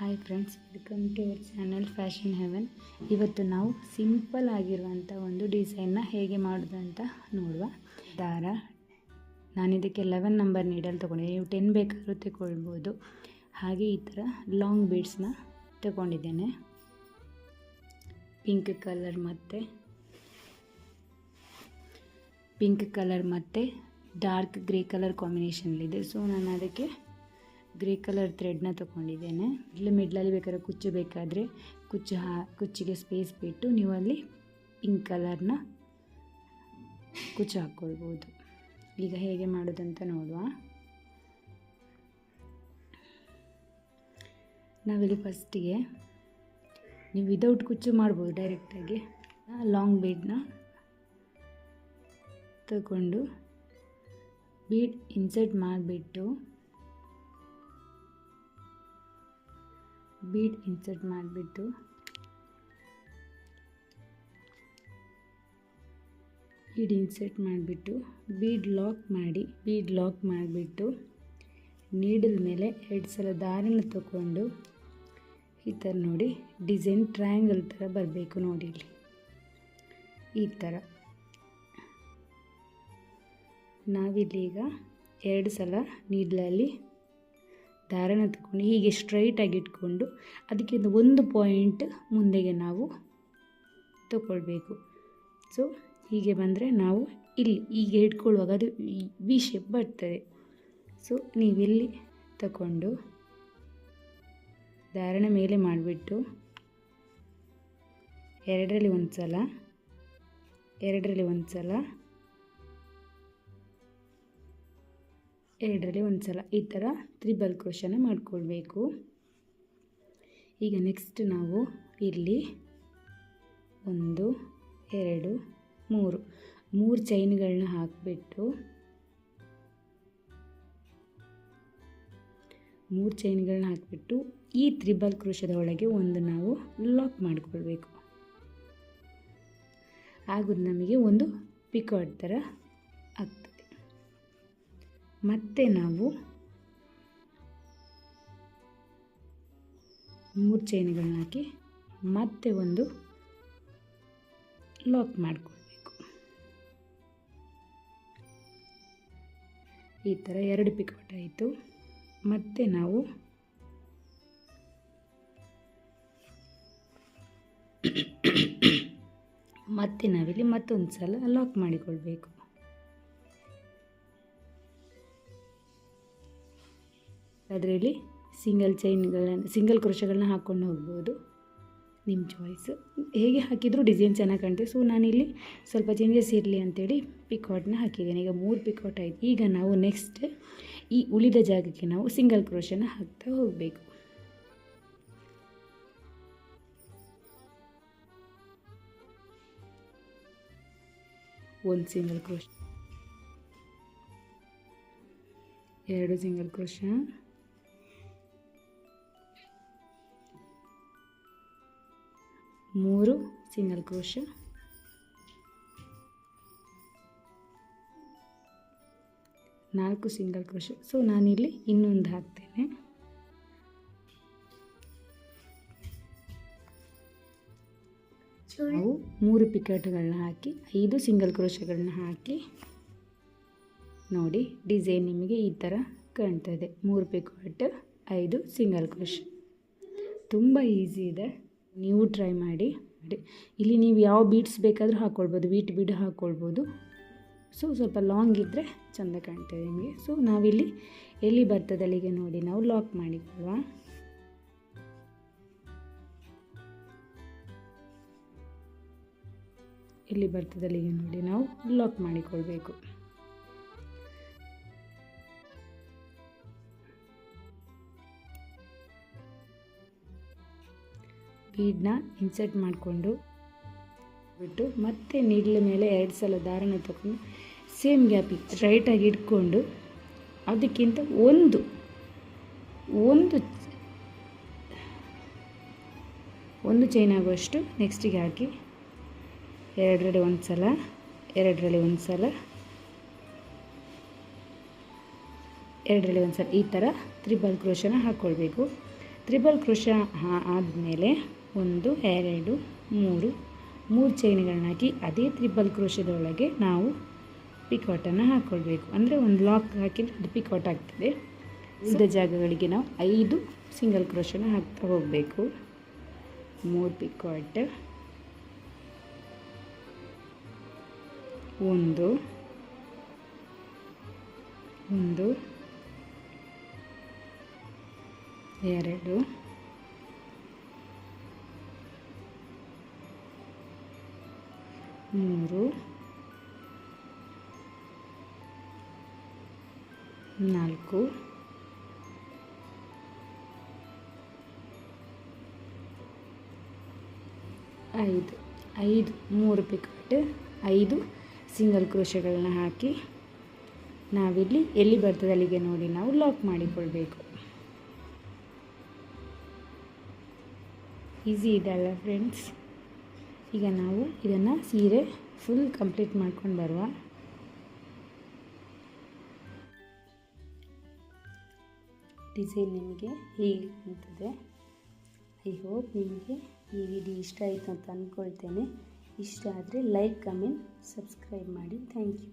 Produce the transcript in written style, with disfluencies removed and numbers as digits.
Hi friends, welcome to our channel fashion heaven. ಇವತ್ತು ನಾವು simple ಆಗಿರುವಂಥ ಒಂದು ಡಿಸೈನ್ನ ಹೇಗೆ ಮಾಡೋದು ಅಂತ ನೋಡುವ. ದಾರ ನಾನಿದಕ್ಕೆ 11 ನಂಬರ್ ನೀಡಲ್ ತೊಗೊಂಡಿದ್ದೀನಿ. ನೀವು 10 ಬೇಕಾದರೂ ತಗೊಳ್ಬೋದು. ಹಾಗೆ ಈ ಥರ ಲಾಂಗ್ ಬೀಡ್ಸ್ನ ತಗೊಂಡಿದ್ದೇನೆ. ಪಿಂಕ್ ಕಲರ್ ಮತ್ತು ಡಾರ್ಕ್ ಗ್ರೇ ಕಲರ್ ಕಾಂಬಿನೇಷನಲ್ಲಿದೆ. ಸೊ ನಾನು ಅದಕ್ಕೆ ಗ್ರೇ ಕಲರ್ ಥ್ರೆಡ್ನ ತೊಗೊಂಡಿದ್ದೇನೆ. ಮಿಡ್ಲಲ್ಲಿ ಬೇಕಾದ್ರೆ ಕುಚ್ಚು ಬೇಕಾದರೆ ಕುಚ್ಚಿಗೆ ಸ್ಪೇಸ್ ಬಿಟ್ಟು ನೀವು ಅಲ್ಲಿ ಪಿಂಕ್ ಕಲರ್ನ ಕುಚ್ಚು ಹಾಕ್ಕೊಳ್ಬೋದು. ಈಗ ಹೇಗೆ ಮಾಡೋದಂತ ನೋಡುವ. ನಾವಿಲ್ಲಿ ಫಸ್ಟಿಗೆ ನೀವು ವಿದೌಟ್ ಕುಚ್ಚು ಮಾಡ್ಬೋದು. ಡೈರೆಕ್ಟಾಗಿ ಲಾಂಗ್ ಬೀಡ್ನ ತಗೊಂಡು ಬೀಡ್ ಇನ್ಸರ್ಟ್ ಮಾಡಿಬಿಟ್ಟು ಬೀಡ್ ಇನ್ಸರ್ಟ್ ಮಾಡಿಬಿಟ್ಟು ಬೀಡ್ ಲಾಕ್ ಮಾಡಿಬಿಟ್ಟು ನೀಡಲ್ ಮೇಲೆ 2 ಸಲ ದಾರನ ತಗೊಂಡು ಈ ಥರ ನೋಡಿ ಡಿಸೈನ್ ಟ್ರಯಾಂಗಲ್ ಥರ ಬರಬೇಕು. ನೋಡಿ ಇಲ್ಲಿ ಈ ಥರ ನಾವಿಲ್ಲೀಗ 2 ಸಲ ನೀಡಲಲ್ಲಿ ದಾರನ ತಗೊಂಡು ಹೀಗೆ ಸ್ಟ್ರೈಟಾಗಿ ಇಟ್ಕೊಂಡು ಅದಕ್ಕೆ ಒಂದು ಪಾಯಿಂಟ್ ಮುಂದೆಗೆ ನಾವು ತಗೊಳ್ಬೇಕು. ಸೊ ಹೀಗೆ ಬಂದರೆ ನಾವು ಇಲ್ಲಿ ಹೀಗೆ ಇಟ್ಕೊಳ್ಳುವಾಗ ಅದು ವಿ ಶೇಪ್ ಬರ್ತದೆ. ಸೊ ನೀವಿಲ್ಲಿ ತಗೊಂಡು ದಾರನ ಮೇಲೆ ಮಾಡಿಬಿಟ್ಟು ಎರಡರಲ್ಲಿ ಒಂದು ಸಲ ಈ ಥರ ತ್ರಿಬಲ್ ಕ್ರೋಶನ ಮಾಡಿಕೊಳ್ಬೇಕು. ಈಗ ನೆಕ್ಸ್ಟ್ ನಾವು ಇಲ್ಲಿ 1 2 3 ಚೈನ್ಗಳನ್ನ ಹಾಕಿಬಿಟ್ಟು 3 ಚೈನ್ಗಳನ್ನ ಹಾಕಿಬಿಟ್ಟು ಈ ತ್ರಿಬಲ್ ಕ್ರೋಶದ ಒಳಗೆ ಒಂದು ನಾವು ಲಾಕ್ ಮಾಡಿಕೊಳ್ಬೇಕು. ಆಗೋದು ನಮಗೆ ಒಂದು ಪಿಕಾಟ್ ಥರ ಆಗ್ತದೆ. ಮತ್ತೆ ನಾವು 3 ಚೈನ್ಗಳನ್ನ ಹಾಕಿ ಮತ್ತೆ ಒಂದು ಲಾಕ್ ಮಾಡಿಕೊಳ್ಬೇಕು. ಈ ಥರ 2 ಪಿಕಾಟ್ ಆಯಿತು. ಮತ್ತೆ ನಾವು ನಾವಿಲ್ಲಿ ಮತ್ತೊಂದು ಸಲ ಲಾಕ್ ಮಾಡಿಕೊಳ್ಬೇಕು. ಅದರಲ್ಲಿ ಸಿಂಗಲ್ ಕ್ರೋಶಗಳನ್ನ ಹಾಕ್ಕೊಂಡು ಹೋಗ್ಬೋದು, ನಿಮ್ಮ ಚಾಯ್ಸ್. ಹೇಗೆ ಹಾಕಿದರೂ ಡಿಸೈನ್ ಚೆನ್ನಾಗಿ ಕಾಣ್ತದೆ. ಸೊ ನಾನಿಲ್ಲಿ ಸ್ವಲ್ಪ ಚೇಂಜಸ್ ಇರಲಿ ಅಂತೇಳಿ ಪಿಕಾಟ್ನ ಹಾಕಿದ್ದೇನೆ. ಈಗ 3 ಪಿಕಾಟ್ ಆಯಿತು. ಈಗ ನಾವು ನೆಕ್ಸ್ಟ್ ಈ ಉಳಿದ ಜಾಗಕ್ಕೆ ನಾವು ಸಿಂಗಲ್ ಕ್ರೋಶನ ಹಾಕ್ತಾ ಹೋಗಬೇಕು. ಒಂದು single crochet, 2 single crochet, 3 single crochet, 4 single crochet. So ನಾನಿಲ್ಲಿ ಇನ್ನೊಂದು ಹಾಕ್ತೇನೆ. ನಾವು 3 ಪಿಕಾಟ್ಗಳನ್ನ ಹಾಕಿ 5 ಸಿಂಗಲ್ ಕ್ರೋಶಗಳನ್ನ ಹಾಕಿ ನೋಡಿ ಡಿಸೈನ್ ನಿಮಗೆ ಈ ಥರ ಕಾಣ್ತದೆ. 3 ಪಿಕಾಟ್ 5 ಸಿಂಗಲ್ ಕ್ರೋಶ. ತುಂಬ ಈಸಿ ಇದೆ, ನೀವು ಟ್ರೈ ಮಾಡಿ. ಇಲ್ಲಿ ನೀವು ಯಾವ ಬೀಡ್ಸ್ ಬೇಕಾದರೂ ಹಾಕ್ಕೊಳ್ಬೋದು, ವೀಟ್ ಬೀಡ್ ಹಾಕ್ಕೊಳ್ಬೋದು. ಸೊ ಸ್ವಲ್ಪ ಲಾಂಗ್ ಇದ್ದರೆ ಚೆಂದ ಕಾಣ್ತದೆ ನಿಮಗೆ. ಸೊ ನಾವಿಲ್ಲಿ ಎಲ್ಲಿ ಬರ್ತದೆ ಅಲ್ಲಿಗೆ ನೋಡಿ ನಾವು ಲಾಕ್ ಮಾಡಿಕೊಳ್ಳುವ. ಎಲ್ಲಿ ಬರ್ತದೆ ಅಲ್ಲಿಗೆ ನೋಡಿ ನಾವು ಲಾಕ್ ಮಾಡಿಕೊಳ್ಬೇಕು. ಬೀಡನ್ನ ಇನ್ಸರ್ಟ್ ಮಾಡಿಕೊಂಡು ಬಿಟ್ಟು ಮತ್ತೆ ನೀಡ್ಲ ಮೇಲೆ 2 ಸಲ ದಾರನ ತಗೊಂಡು ಸೇಮ್ ಗ್ಯಾಪಿಗೆ ರೈಟಾಗಿ ಇಟ್ಕೊಂಡು ಅದಕ್ಕಿಂತ ಒಂದು ಚೈನ್ ಆಗುವಷ್ಟು ನೆಕ್ಸ್ಟಿಗೆ ಹಾಕಿ ಎರಡರಲ್ಲಿ ಒಂದು ಸಲ ಎರಡರಲ್ಲಿ ಒಂದು ಸಲ ಈ ಥರ ತ್ರಿಬಲ್ ಕ್ರೋಶನ ಹಾಕ್ಕೊಳ್ಬೇಕು. ತ್ರಿಬಲ್ ಕ್ರೋಶ ಆದಮೇಲೆ 1 2 3 ಚೈನ್ಗಳನ್ನ ಹಾಕಿ ಅದೇ ತ್ರಿಬಲ್ ಕ್ರೋಶದೊಳಗೆ ನಾವು ಪಿಕಾಟನ್ನು ಹಾಕ್ಕೊಳ್ಬೇಕು. ಅಂದರೆ ಒಂದು ಲಾಕ್ ಹಾಕಿದರೆ ಅದು ಪಿಕಾಟ್ ಆಗ್ತದೆ. ಇದ್ದ ಜಾಗಗಳಿಗೆ ನಾವು 5 ಸಿಂಗಲ್ ಕ್ರೋಶನ ಹಾಕ್ತಾ ಹೋಗಬೇಕು. 3 ಪಿಕಾಟ್, 1 2 3 4 5 3 ಪಿಕಾಟ್, 5 ಸಿಂಗಲ್ ಕ್ರೋಶಗಳನ್ನ ಹಾಕಿ ನಾವಿಲ್ಲಿ ಎಲ್ಲಿ ಬರ್ತದೆ ಅಲ್ಲಿಗೆ ನೋಡಿ ನಾವು ಲಾಕ್ ಮಾಡಿಕೊಳ್ಬೇಕು. ಈಸಿ ಇದಲ್ಲ ಫ್ರೆಂಡ್ಸ್. ಈಗ ನಾವು ಇದನ್ನು ಸೀರೆ ಫುಲ್ ಕಂಪ್ಲೀಟ್ ಮಾಡ್ಕೊಂಡು ಬರುವ. ಡಿಸೈನ್ ನಿಮಗೆ ಹೀಗೆ ಕಾಣ್ತದೆ. ಐ ಹೋಪ್ ನಿಮಗೆ ಈ ವಿಡಿಯೋ ಇಷ್ಟ ಆಯಿತು ಅಂತ ಅಂದ್ಕೊಳ್ತೇನೆ. ಇಷ್ಟ ಆದರೆ ಲೈಕ್, ಕಮೆಂಟ್, ಸಬ್ಸ್ಕ್ರೈಬ್ ಮಾಡಿ. Thank you.